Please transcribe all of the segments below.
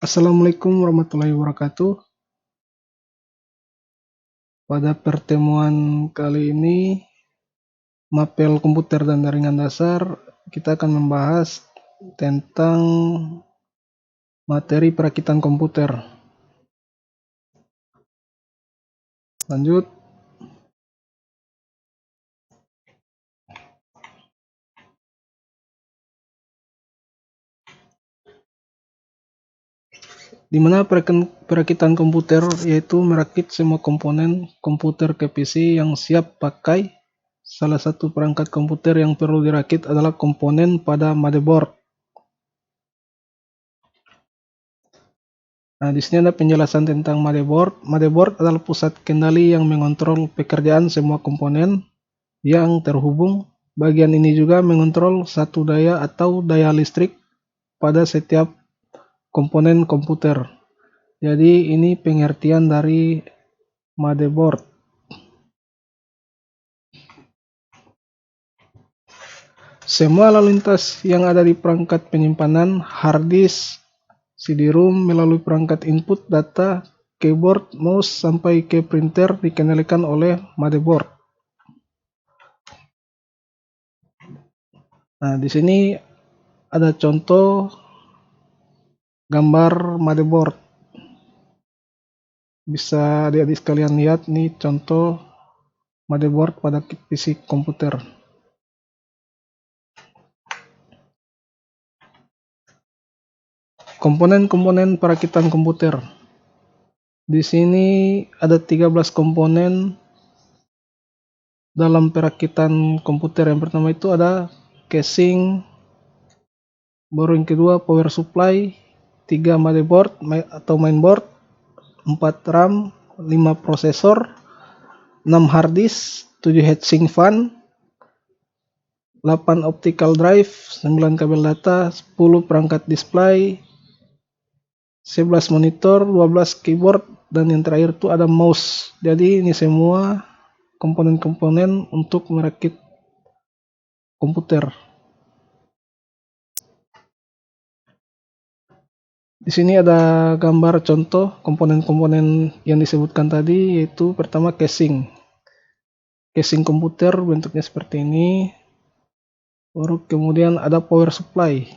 Assalamualaikum warahmatullahi wabarakatuh. Pada pertemuan kali ini, mapel komputer dan jaringan dasar, kita akan membahas tentang materi perakitan komputer. Lanjut. Di mana perakitan komputer yaitu merakit semua komponen komputer ke PC yang siap pakai. Salah satu perangkat komputer yang perlu dirakit adalah komponen pada motherboard. Nah, di sini ada penjelasan tentang motherboard. Motherboard adalah pusat kendali yang mengontrol pekerjaan semua komponen yang terhubung. Bagian ini juga mengontrol satu daya atau daya listrik pada setiap komponen komputer. Jadi ini pengertian dari motherboard. Semua lalu lintas yang ada di perangkat penyimpanan, hard disk, CD-ROM melalui perangkat input data, keyboard, mouse, sampai ke printer dikendalikan oleh motherboard. Nah, di sini ada contoh gambar motherboard. Bisa adik-adik sekalian lihat nih contoh motherboard pada PC komputer. Komponen-komponen perakitan komputer. Di sini ada 13 komponen dalam perakitan komputer. Yang pertama itu ada casing, baru yang kedua power supply, 3 motherboard atau mainboard, 4 RAM, 5 prosesor, 6 hard disk, 7 heatsink fan, 8 optical drive, 9 kabel data, 10 perangkat display, 11 monitor, 12 keyboard, dan yang terakhir itu ada mouse. Jadi ini semua komponen-komponen untuk merakit komputer. Di sini ada gambar contoh komponen-komponen yang disebutkan tadi, yaitu pertama casing. Casing komputer bentuknya seperti ini. Baru kemudian ada power supply.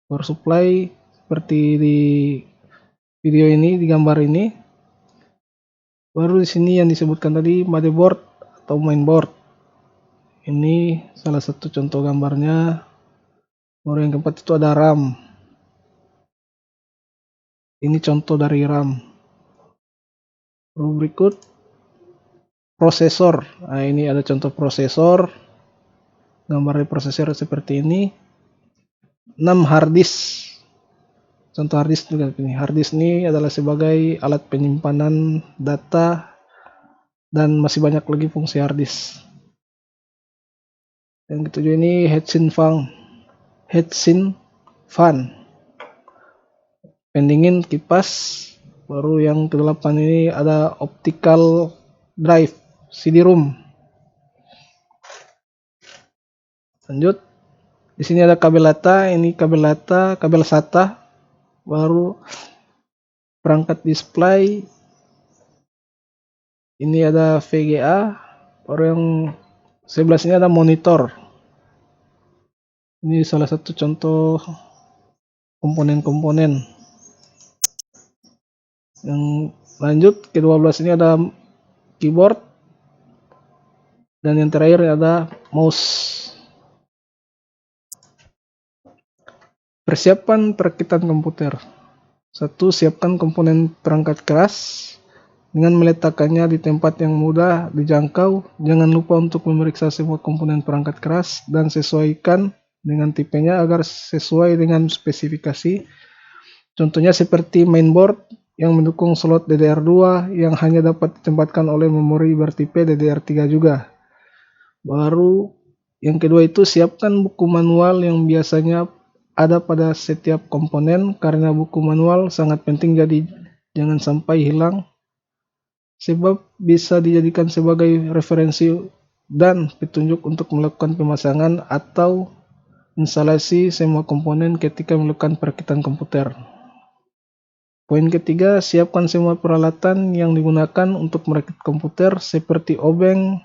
Power supply seperti di video ini, di gambar ini. Baru di sini yang disebutkan tadi motherboard atau mainboard. Ini salah satu contoh gambarnya. Baru yang keempat itu ada RAM. Ini contoh dari RAM. Baru berikut prosesor. Nah, ini ada contoh prosesor. Gambar dari prosesor seperti ini. 6 hard disk. Contoh hard disk juga ini. Hard disk ini adalah sebagai alat penyimpanan data dan masih banyak lagi fungsi hard disk. Yang ketujuh ini heatsink fan, pendingin kipas. Baru yang kedelapan ini ada optical drive, CD-ROM. Lanjut, di sini ada kabel data, ini kabel data, kabel SATA. Baru perangkat display, ini ada VGA. Baru yang 11 ini ada monitor. Ini salah satu contoh komponen-komponen. Yang lanjut ke-12 ini ada keyboard, dan yang terakhir ada mouse. Persiapan perakitan komputer. 1. Siapkan komponen perangkat keras dengan meletakkannya di tempat yang mudah dijangkau. Jangan lupa untuk memeriksa semua komponen perangkat keras dan sesuaikan dengan tipenya agar sesuai dengan spesifikasi. Contohnya seperti mainboard yang mendukung slot DDR2 yang hanya dapat ditempatkan oleh memori bertipe DDR3 juga. Baru yang kedua itu siapkan buku manual yang biasanya ada pada setiap komponen, karena buku manual sangat penting, jadi jangan sampai hilang, sebab bisa dijadikan sebagai referensi dan petunjuk untuk melakukan pemasangan atau instalasi semua komponen ketika melakukan perakitan komputer. Poin ketiga, siapkan semua peralatan yang digunakan untuk merakit komputer seperti obeng,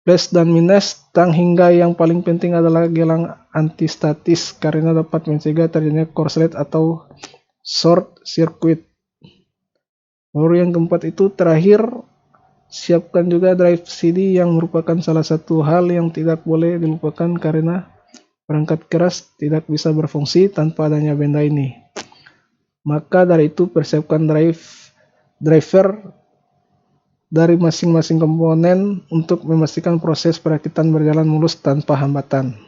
flash dan minus, tang, hingga yang paling penting adalah gelang antistatis karena dapat mencegah terjadinya korslet atau short circuit. Lalu yang keempat itu terakhir, siapkan juga drive CD yang merupakan salah satu hal yang tidak boleh dilupakan karena perangkat keras tidak bisa berfungsi tanpa adanya benda ini. Maka dari itu persiapkan driver dari masing-masing komponen untuk memastikan proses perakitan berjalan mulus tanpa hambatan.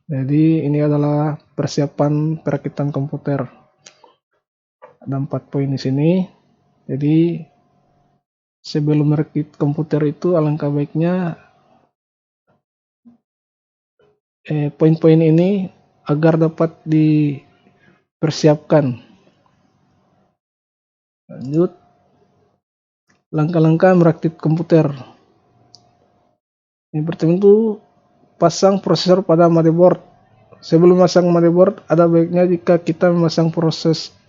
Jadi ini adalah persiapan perakitan komputer. Ada 4 poin di sini. Jadi sebelum merakit komputer itu alangkah baiknya poin-poin ini agar dapat dipersiapkan. Lanjut, langkah-langkah merakit komputer. Yang pertama itu pasang prosesor pada motherboard. Sebelum memasang motherboard, ada baiknya jika kita memasang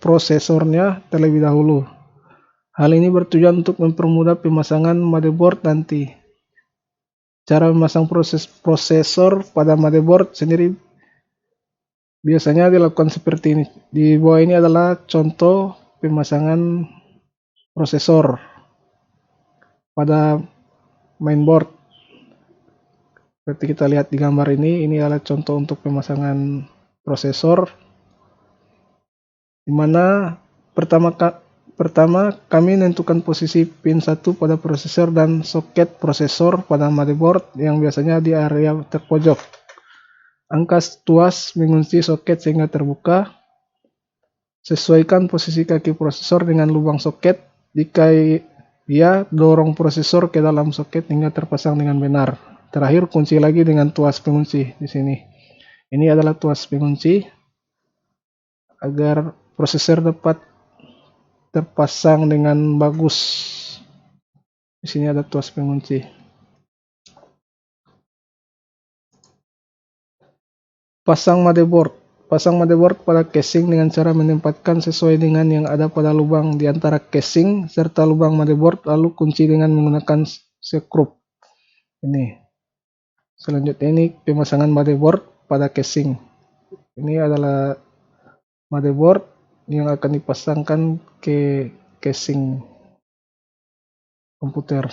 prosesornya terlebih dahulu. Hal ini bertujuan untuk mempermudah pemasangan motherboard nanti. Cara memasang prosesor pada motherboard sendiri biasanya dilakukan seperti ini. Di bawah ini adalah contoh pemasangan prosesor pada mainboard. Seperti kita lihat di gambar ini adalah contoh untuk pemasangan prosesor, di mana pertama kami menentukan posisi pin 1 pada prosesor dan soket prosesor pada motherboard yang biasanya di area terpojok. Angkat tuas mengunci soket sehingga terbuka. Sesuaikan posisi kaki prosesor dengan lubang soket. Jika iya, dorong prosesor ke dalam soket hingga terpasang dengan benar. Terakhir, kunci lagi dengan tuas pengunci di sini. Ini adalah tuas pengunci agar prosesor dapat terpasang dengan bagus. Di sini ada tuas pengunci. Pasang motherboard pada casing dengan cara menempatkan sesuai dengan yang ada pada lubang di antara casing serta lubang motherboard, lalu kunci dengan menggunakan skrup. Ini. Selanjutnya ini pemasangan motherboard pada casing. Ini adalah motherboard yang akan dipasangkan ke casing komputer.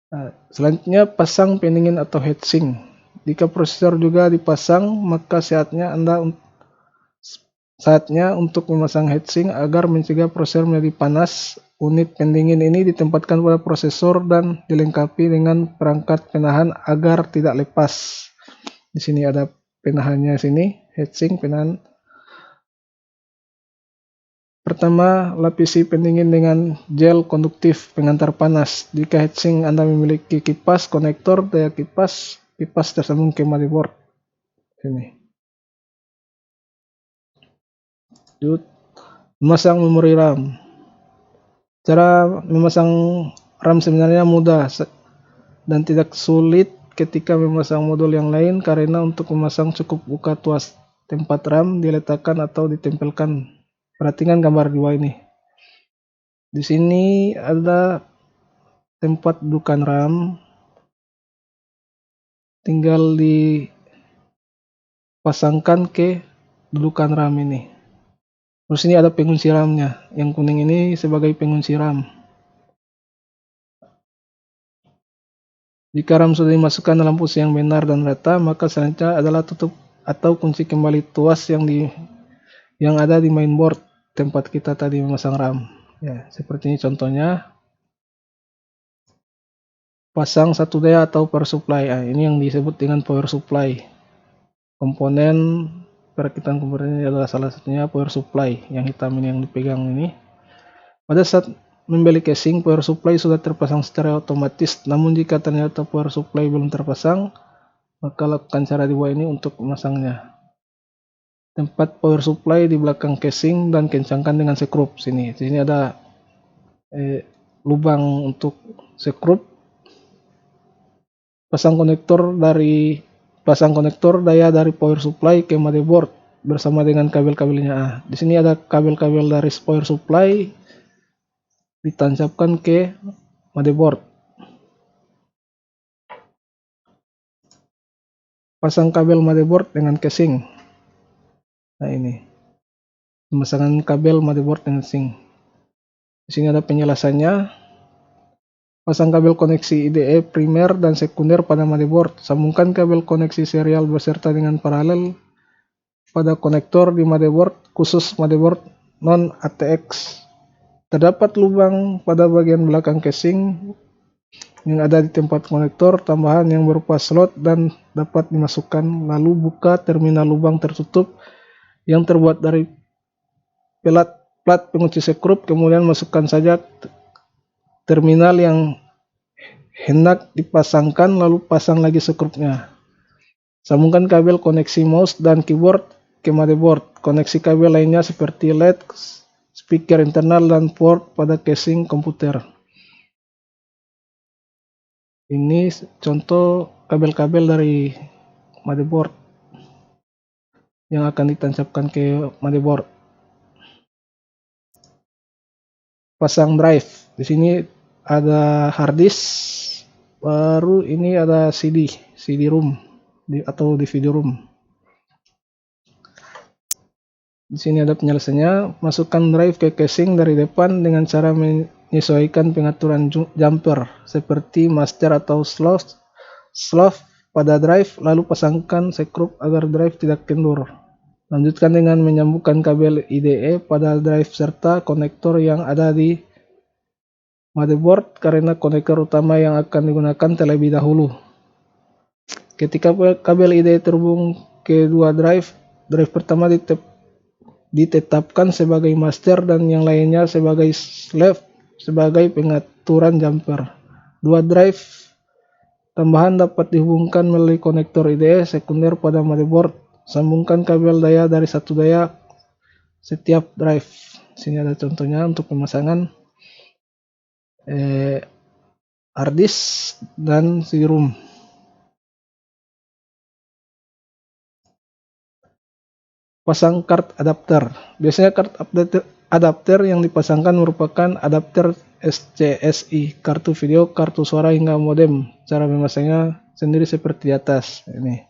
Nah, selanjutnya pasang pendingin atau heatsink. Jika prosesor juga dipasang, maka saatnya untuk memasang heatsink agar mencegah prosesor menjadi panas. Unit pendingin ini ditempatkan pada prosesor dan dilengkapi dengan perangkat penahan agar tidak lepas. Di sini ada penahannya, sini heatsink penahan. Pertama, lapisi pendingin dengan gel konduktif pengantar panas. Jika heatsink Anda memiliki kipas konektor daya kipas tersambung ke motherboard. Sini. Lanjut, memasang memori RAM. Cara memasang RAM sebenarnya mudah dan tidak sulit ketika memasang modul yang lain, karena untuk memasang cukup buka tuas tempat RAM, diletakkan atau ditempelkan. Perhatikan gambar di bawah ini. Di sini ada tempat dudukan RAM, tinggal dipasangkan ke dudukan RAM ini. Terus ini ada pengunci RAM-nya, yang kuning ini sebagai pengunci RAM. Jika RAM sudah dimasukkan dalam posisi yang benar dan rata, maka selanjutnya adalah tutup atau kunci kembali tuas yang ada di mainboard tempat kita tadi memasang RAM. Ya, seperti ini contohnya. Pasang satu daya atau power supply. Ini yang disebut dengan power supply. Komponen perakitan komputer ini adalah salah satunya power supply yang hitam ini yang dipegang ini. Pada saat membeli casing, power supply sudah terpasang secara otomatis, namun jika ternyata power supply belum terpasang, maka lakukan cara di bawah ini untuk memasangnya. Tempat power supply di belakang casing dan kencangkan dengan skrup. Sini ada lubang untuk skrup. Pasang konektor dari pasang konektor daya dari power supply ke motherboard bersama dengan kabel-kabelnya. Di sini ada kabel-kabel dari power supply ditancapkan ke motherboard. Pasang kabel motherboard dengan casing. Nah, ini pemasangan kabel motherboard dengan casing. Di sini ada penjelasannya. Pasang kabel koneksi IDE primer dan sekunder pada motherboard. Sambungkan kabel koneksi serial beserta dengan paralel pada konektor di motherboard khusus motherboard non ATX. Terdapat lubang pada bagian belakang casing yang ada di tempat konektor tambahan yang berupa slot dan dapat dimasukkan. Lalu buka terminal lubang tertutup yang terbuat dari plat pengunci sekrup, kemudian masukkan saja terminal yang hendak dipasangkan, lalu pasang lagi sekrupnya. Sambungkan kabel koneksi mouse dan keyboard ke motherboard. Koneksi kabel lainnya seperti LED, speaker internal, dan port pada casing komputer. Ini contoh kabel-kabel dari motherboard yang akan ditancapkan ke motherboard. Pasang drive. Di sini ada hard disk, baru ini ada CD room atau DVD room. Di sini ada penjelasannya. Masukkan drive ke casing dari depan dengan cara menyesuaikan pengaturan jumper seperti master atau slough pada drive, lalu pasangkan sekrup agar drive tidak kendur. Lanjutkan dengan menyambungkan kabel IDE pada drive serta konektor yang ada di motherboard karena konektor utama yang akan digunakan terlebih dahulu. Ketika kabel IDE terhubung ke dua drive pertama ditetapkan sebagai master dan yang lainnya sebagai slave sebagai pengaturan jumper. Dua drive tambahan dapat dihubungkan melalui konektor IDE sekunder pada motherboard. Sambungkan kabel daya dari satu daya setiap drive. Sini ada contohnya untuk pemasangan hard disk dan CD-ROM. Pasang kart adapter. Biasanya kart adapter yang dipasangkan merupakan adapter SCSI, kartu video, kartu suara hingga modem. Cara memasangnya sendiri seperti di atas. Ini.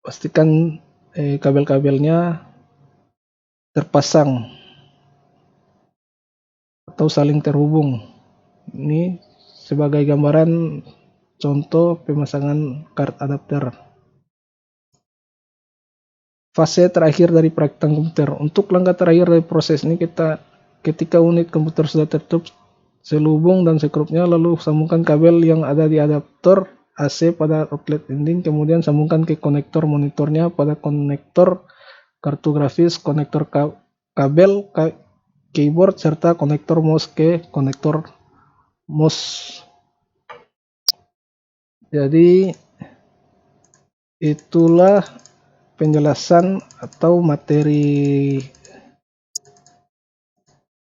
Pastikan kabel-kabelnya terpasang atau saling terhubung. Ini sebagai gambaran contoh pemasangan kart adapter. Fase terakhir dari perakitan komputer. Untuk langkah terakhir dari proses ini ketika unit komputer sudah tertutup selubung dan sekrupnya, lalu sambungkan kabel yang ada di adaptor AC pada outlet ending, kemudian sambungkan ke konektor monitornya pada konektor kartu grafis, konektor kabel keyboard, serta konektor mouse ke konektor mouse. Jadi itulah penjelasan atau materi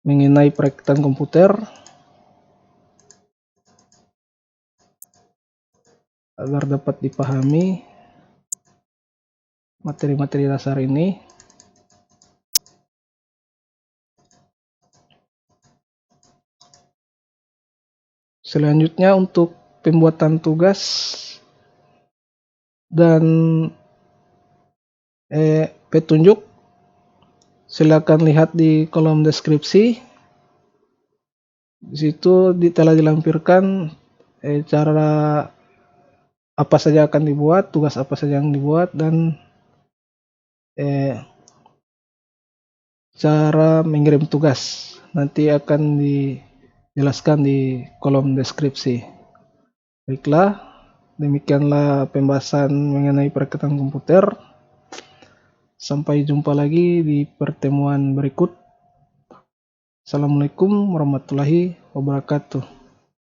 mengenai perakitan komputer. Agar dapat dipahami materi-materi dasar ini. Selanjutnya untuk pembuatan tugas dan petunjuk, silakan lihat di kolom deskripsi. Di situ telah dilampirkan cara apa saja akan dibuat, tugas apa saja yang dibuat, dan cara mengirim tugas. Nanti akan dijelaskan di kolom deskripsi. Baiklah, demikianlah pembahasan mengenai perakitan komputer. Sampai jumpa lagi di pertemuan berikut. Assalamualaikum warahmatullahi wabarakatuh.